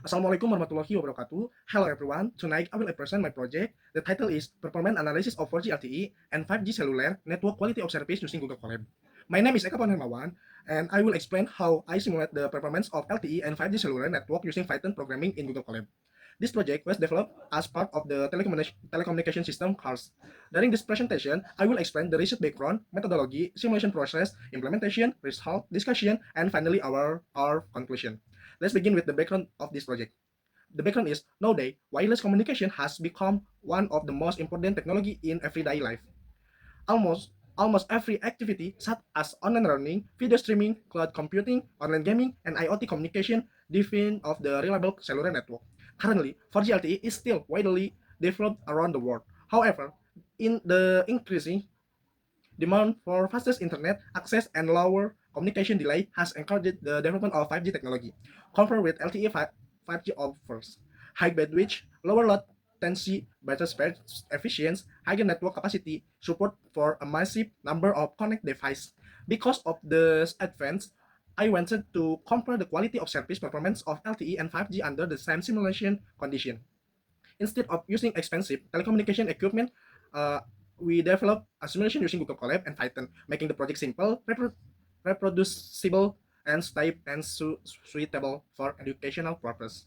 Assalamualaikum warahmatullahi wabarakatuh. Hello everyone. Tonight I will present my project. The title is Performance Analysis of 4G LTE and 5G Cellular Network Quality of Service using Google Colab. My name is Eka Panhermawan, and I will explain how I simulate the performance of LTE and 5G cellular network using Python programming in Google Colab. This project was developed as part of the telecommunication system CARS. During this presentation, I will explain the research background, methodology, simulation process, implementation, result, discussion, and finally our conclusion. Let's begin with the background of this project. The background is nowadays, wireless communication has become one of the most important technology in everyday life. Almost every activity, such as online learning, video streaming, cloud computing, online gaming, and IoT communication, depend of the reliable cellular network. Currently, 4G LTE is still widely developed around the world. However, in the increasing demand for fastest internet access and lower communication delay has encouraged the development of 5G technology. Compared with LTE, 5G offers high bandwidth, lower latency, better speed efficiency, higher network capacity, support for a massive number of connect devices. Because of this advance, I wanted to compare the quality of service performance of LTE and 5G under the same simulation condition. Instead of using expensive telecommunication equipment, uh, we developed a simulation using Google Colab and Python, making the project simple, reproducible, and suitable for educational purpose.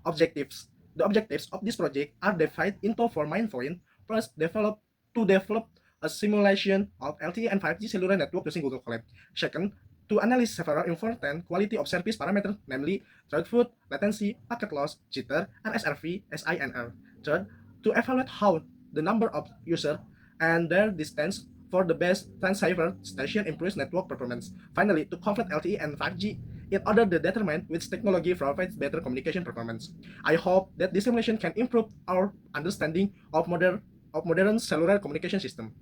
Objectives. The objectives of this project are divided into four main points. First, develop a simulation of LTE and 5G cellular network using Google Colab. Second, to analyze several important quality of service parameters, namely throughput, latency, packet loss, jitter, RSRV, SINR. Third, to evaluate how the number of users and their distance for the best transceiver station improves network performance. Finally, to convert LTE and 5G in order to determine which technology provides better communication performance. I hope that this simulation can improve our understanding of modern cellular communication system.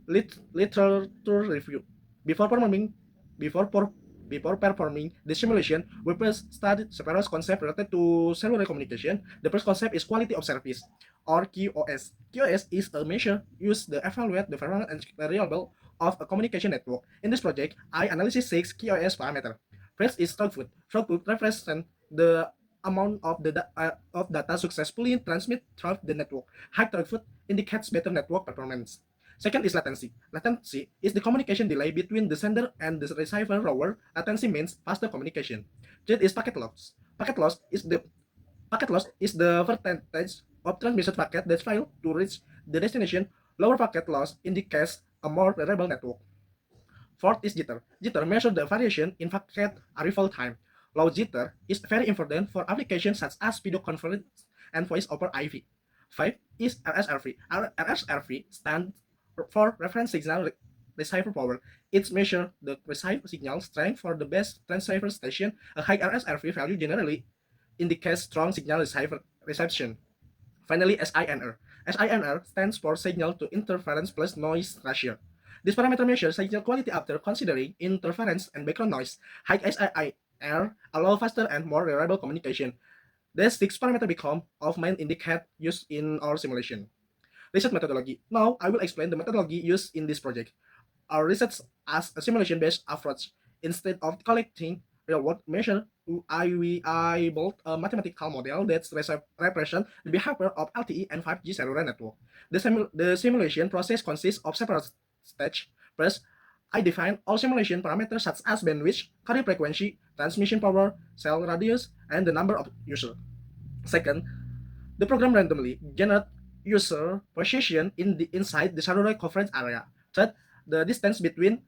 Literature review. Before performing before per, before performing the simulation, we first studied several concepts related to cellular communication. The first concept is quality of service, or QoS. QoS is a measure used to evaluate the performance and reliability of a communication network. In this project, I analysis 6 QoS parameters. First is throughput. Throughput represents the amount of data successfully transmitted through the network. High throughput indicates better network performance. Second is latency. Latency is the communication delay between the sender and the receiver. Lower latency means faster communication. Third is packet loss. Packet loss is the percentage of transmitted packet that fail to reach the destination. Lower packet loss indicates a more reliable network. Fourth is jitter. Jitter measures the variation in packet arrival time. Low jitter is very important for applications such as video conference and voice over IP. Five is RSRV. RSRV stands for reference signal receiver power. It measures the receiver signal strength for the best transceiver station. A high RSRV value generally indicates strong signal receiver reception. Finally, SINR. SINR stands for signal to interference plus noise ratio. This parameter measures signal quality after considering interference and background noise. High SINR allow faster and more reliable communication. These six parameters become of main indicate used in our simulation. Research methodology. Now, I will explain the methodology used in this project. Our research as a simulation-based approach. Instead of collecting real-world measure, I built a mathematical model that represents the behavior of LTE and 5G cellular network. The simulation process consists of several stages. First, I define all simulation parameters such as bandwidth, carrier frequency, transmission power, cell radius, and the number of users. Second, the program randomly generates user position inside the cellular coverage area. Third, the distance between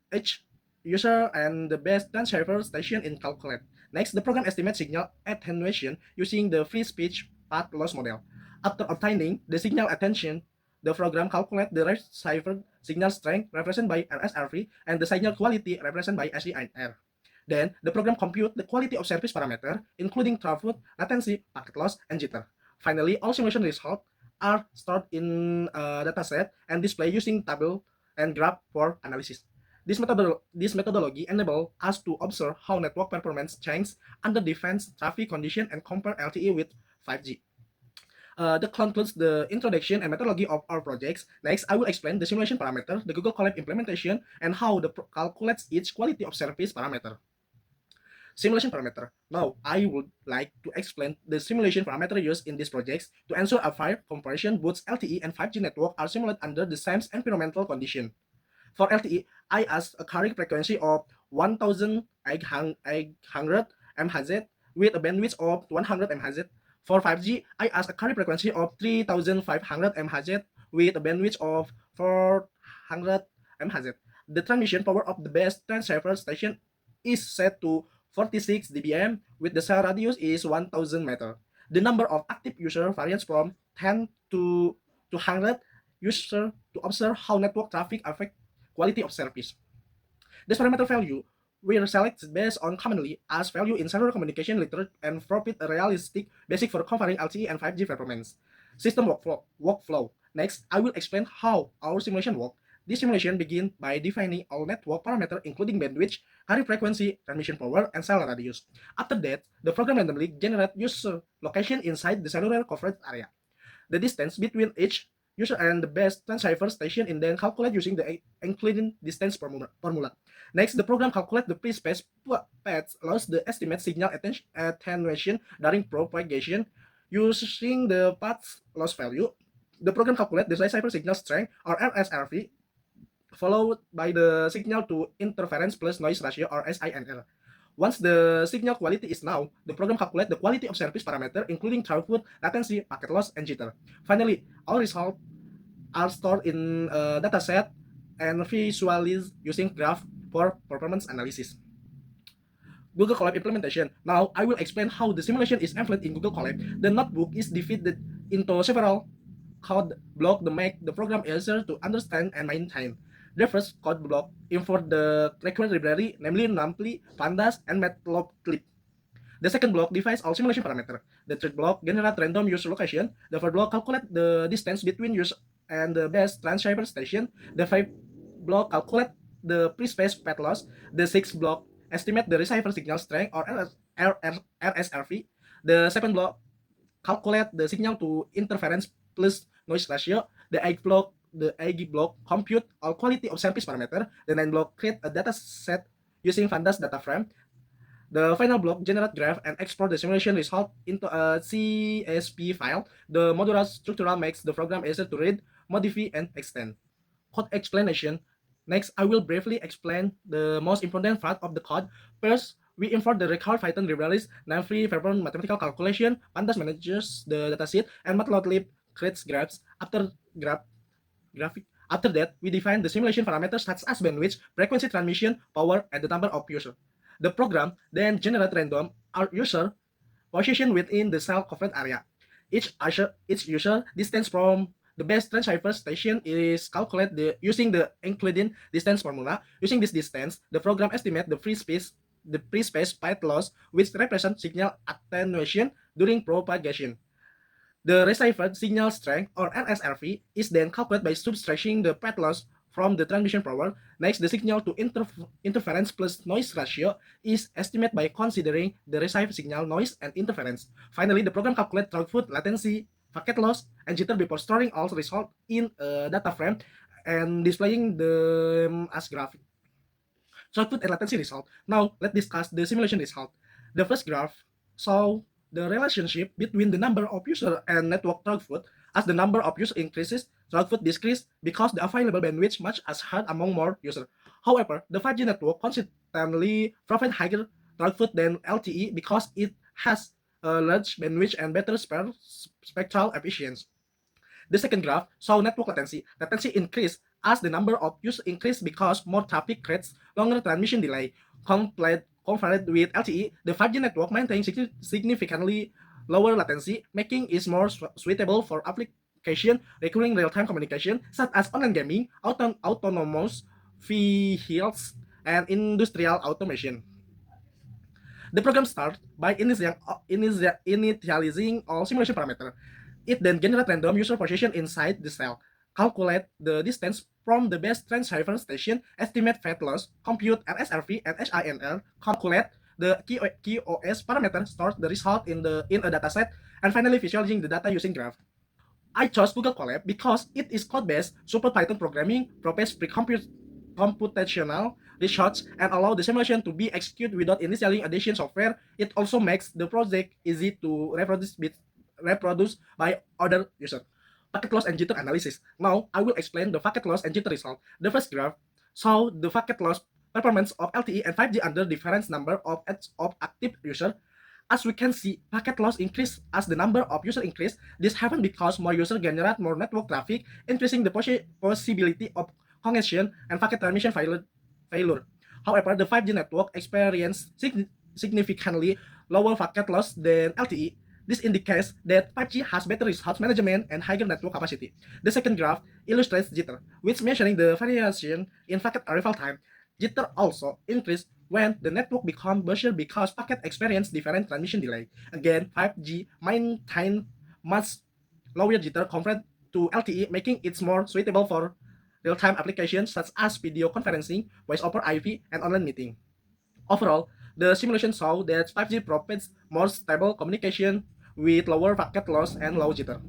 each user and the best transceiver station in calculate. Next, the program estimates signal attenuation using the free speech path loss model. After obtaining the signal attenuation, the program calculates the receiver signal strength represented by RSRV and the signal quality represented by SINR. Then, the program computes the quality of service parameter, including throughput, latency, packet loss, and jitter. Finally, all simulation results are stored in a dataset and displayed using table and graph for analysis. This methodology enables us to observe how network performance changes under different traffic conditions and compare LTE with 5G. That concludes the introduction and methodology of our projects. Next, I will explain the simulation parameter, the Google Colab implementation, and how the calculates each quality of service parameter. Simulation parameter. Now, I would like to explain the simulation parameter used in these projects to ensure a fair comparison. Both LTE and 5G network are simulated under the same environmental condition. For LTE, I asked a carrying frequency of 1,800 MHz with a bandwidth of 100 MHz. For 5G, I asked a carrying frequency of 3,500 MHz with a bandwidth of 400 MHz. The transmission power of the base transceiver station is set to 46 dBm with the cell radius is 1,000 meter. The number of active users varies from 10 to 200 users to observe how network traffic affects quality of service. This parameter value were selected based on commonly asked value in cellular communication literature and provide a realistic basic for comparing LTE and 5G performance. System workflow. Next, I will explain how our simulation works. This simulation begins by defining all network parameters including bandwidth, carrier frequency, transmission power, and cell radius. After that, the program randomly generates user location inside the cellular coverage area. The distance between each user and the best transceiver station and then calculate using the Euclidean distance formula. Next, the program calculates the pre-space path loss the estimate signal attenuation during propagation using the path loss value. The program calculates the receiver signal strength or RSRV followed by the signal to interference plus noise ratio or SINR. Once the signal quality is known, the program calculates the quality of service parameter including throughput, latency, packet loss, and jitter. Finally, all results are stored in a dataset and visualized using graph for performance analysis. Google Colab implementation. Now, I will explain how the simulation is implemented in Google Colab. The notebook is divided into several code blocks to make the program easier to understand and maintain. The first code block import the required library, namely NumPy, Pandas, and Matplotlib. The second block defines all simulation parameters. The third block generates random user location. The fourth block calculates the distance between user and the base transceiver station. The fifth block calculates the pre-space path loss. The sixth block estimate the receiver signal strength or RSRV. The seventh block calculate the signal to interference plus noise ratio. The eighth block compute all quality of service parameter. The ninth block create a data set using Pandas data frame. The final block generate graph and export the simulation result into a CSV file. The modular structure makes the program easier to read, modify, and extend. Code explanation. Next, I will briefly explain the most important part of the code. First, we import the required Python libraries. NumPy performs mathematical calculation, Pandas manages the dataset, and Matplotlib creates graphs. After that, we define the simulation parameters such as bandwidth, frequency transmission, power, and the number of users. The program then generates random user position within the cell covered area. Each user distance from the base transceiver station is calculated using the Euclidean distance formula. Using this distance, the program estimates the free space path loss, which represents signal attenuation during propagation. The receiver signal strength or RSRV is then calculated by subtracting the path loss from the transmission power. Next, the signal to interference plus noise ratio is estimated by considering the receiver signal noise and interference. Finally, the program calculates throughput, latency, packet loss, and jitter before storing all results in a data frame and displaying them as graphic. Throughput and latency result. Now, let's discuss the simulation result. The first graph shows the relationship between the number of users and network throughput. As the number of users increases, throughput decreases because the available bandwidth much as hard among more users. However, the 5G network consistently provides higher throughput than LTE because it has a large bandwidth and better spectral efficiency. The second graph shows network latency. Latency increases as the number of users increase because more traffic creates longer transmission delay. Compared with LTE, the 5G network maintains significantly lower latency, making it more suitable for application requiring real-time communication such as online gaming, autonomous vehicles, and industrial automation. The program starts by initializing all simulation parameters. It then generates random user position inside the cell, calculate the distance from the base transceiver station, estimate path loss, compute RSRV and SINR, calculate the QoS parameter, store the result in a dataset, and finally visualizing the data using graph. I chose Google Colab because it is code-based, support Python programming, provides pre-computational research and allow the simulation to be executed without installing additional software. It also makes the project easy to reproduce by other users. Packet loss and jitter analysis. Now, I will explain the packet loss and jitter result. The first graph shows the packet loss performance of LTE and 5G under different number of active users. As we can see, packet loss increase as the number of users increase. This happens because more users generate more network traffic, increasing the possibility of congestion and packet transmission failure. However, the 5G network experienced significantly lower packet loss than LTE. This indicates that 5G has better resource management and higher network capacity. The second graph illustrates jitter, which measuring the variation in packet arrival time. Jitter also increased when the network becomes busier because packet experience different transmission delay. Again, 5G maintain much lower jitter compared to LTE, making it more suitable for real-time applications such as video conferencing, voice over IP, and online meeting. Overall, the simulation saw that 5G provides more stable communication with lower packet loss and low jitter.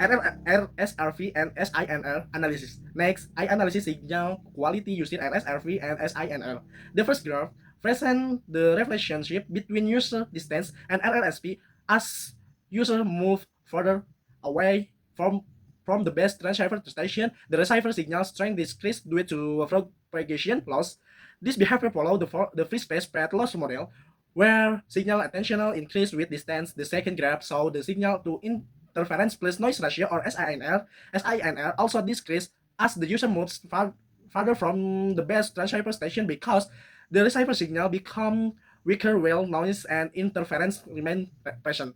RSRV and SINR analysis. Next, I analysis signal quality using RSRV and SINR. The first graph presents the relationship between user distance and RRSP as user move further away from the base transceiver station. The receiver signal strength decreased due to propagation loss. This behavior follows the free space spread loss model, where signal attentional increased with distance. The second graph shows the signal to interference plus noise ratio or SINR. SINR also decreased as the user moves farther from the base transceiver station because the receiver signal become weaker while noise and interference remain present.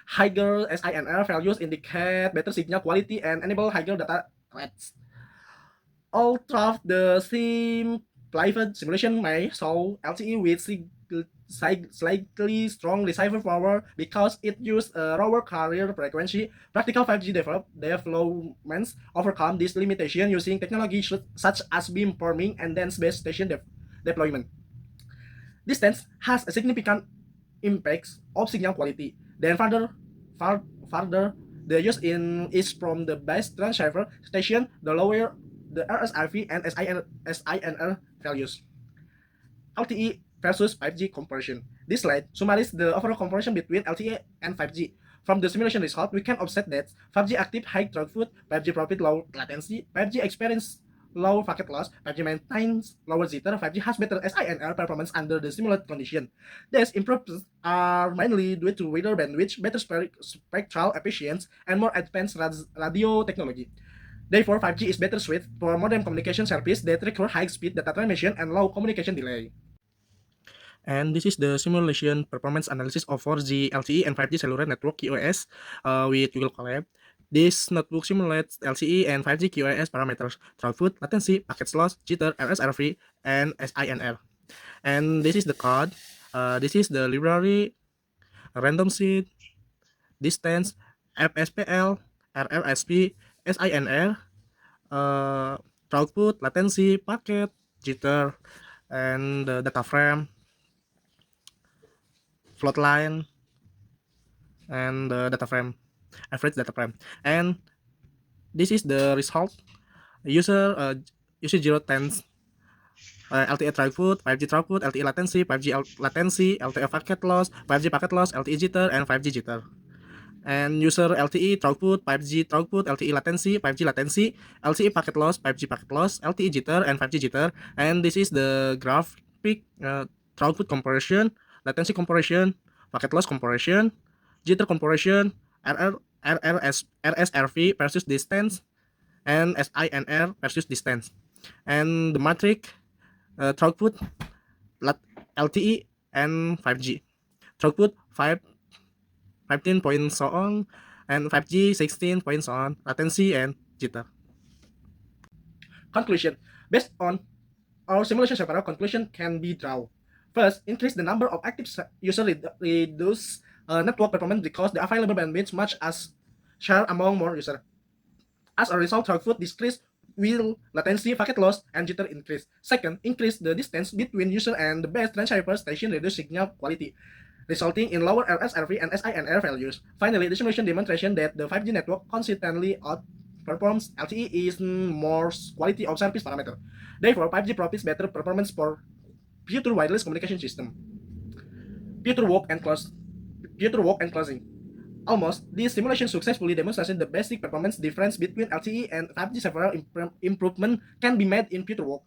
Higher SINR values indicate better signal quality and enable higher data rates. Although the simplified simulation may show LTE with slightly strong receiver power because it uses a lower carrier frequency. Practical 5G developments overcome this limitation using technology such as beamforming and dense base station deployment. Distance has a significant impact of signal quality. Then further, the use is from the base transceiver station, the lower the RSRV and SINR values. LTE versus 5G comparison. This slide summarizes the overall comparison between LTE and 5G. From the simulation result, we can observe that 5G active high throughput, 5G profit low latency, 5G experience low packet loss, 5G maintains lower jitter, 5G has better SINR performance under the simulated condition. These improvements are mainly due to wider bandwidth, better spectral efficiency, and more advanced radio technology. Therefore, 5G is better suited for modern communication service that require high-speed data transmission and low communication delay. And this is the simulation performance analysis of 4G LTE and 5G cellular network QoS with Google Colab. This notebook simulates LTE and 5G QoS parameters: throughput, latency, packet loss, jitter, RSRV, and SINR. And this is the code. This is the library, random seed, distance, FSPL, RRSP, SINR, throughput, latency, packet, jitter, and the data frame, float line, and the data frame, average data frame. And this is the result. User 010 LTE throughput, 5G throughput, LTE latency, 5G latency, LTE packet loss, 5G packet loss, LTE jitter, and 5G jitter. And user LTE throughput, 5G throughput, LTE latency, 5G latency, LTE packet loss, 5G packet loss, LTE jitter, and 5G jitter. And this is the graphic throughput comparison, latency comparison, packet loss comparison, jitter comparison, RSRV versus distance, and SINR versus distance. And the metric throughput, LTE, and 5G. Throughput 15 point so on, and 5G 16 point so on, latency and jitter. Conclusion. Based on our simulation several conclusion can be drawn. First, increase the number of active users reduce network performance because the available bandwidth much as share among more users. As a result, throughput decrease will latency, packet loss, and jitter increase. Second, increase the distance between user and the base transceiver station reduce signal quality, resulting in lower RSRV and SINR values. Finally, the simulation demonstration that the 5G network consistently performs, LTE is more quality of service parameter. Therefore, 5G provides better performance for future wireless communication system. Future work and close. Future work and closing. Almost, this simulation successfully demonstrated the basic performance difference between LTE and 5G. Several improvement can be made in future work.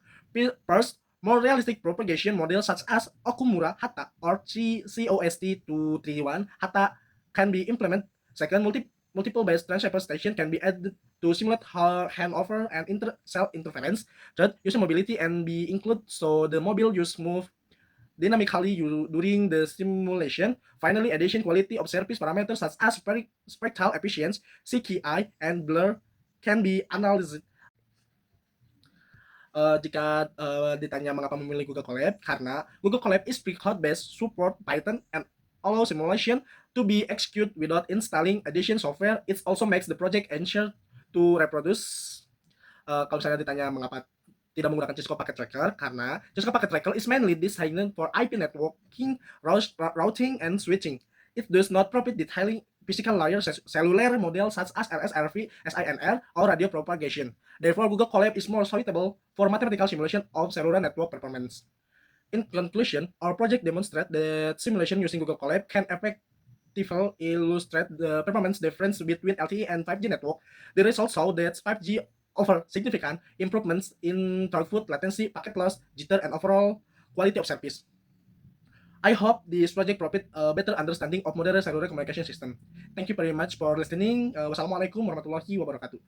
First, more realistic propagation models such as Okumura Hata or COST231 Hata can be implemented. Second, multiple base transceiver station can be added to simulate handover and cell interference. Third, user mobility and be included so the mobile use move dynamically during the simulation. Finally, addition quality of service parameters such as spectral efficiency, CKI, and blur can be analyzed. Jika ditanya mengapa memilih Google Colab, karena Google Colab is pre-code-based, support Python, and allow simulation to be executed without installing addition software. It also makes the project easier to reproduce. Kalau misalnya ditanya mengapa tidak menggunakan Cisco Packet Tracker, karena Cisco Packet Tracker is mainly designed for IP networking, routing, and switching. It does not provide detailing physical layer cellular model such as LSRV, SINR, or radio propagation. Therefore, Google Colab is more suitable for mathematical simulation of cellular network performance. In conclusion, our project demonstrates that simulation using Google Colab can effectively illustrate the performance difference between LTE and 5G network. The results show that 5G offer significant improvements in throughput, latency, packet loss, jitter, and overall quality of service. I hope this project provide a better understanding of modern cellular communication system. Thank you very much for listening. Wassalamualaikum warahmatullahi wabarakatuh.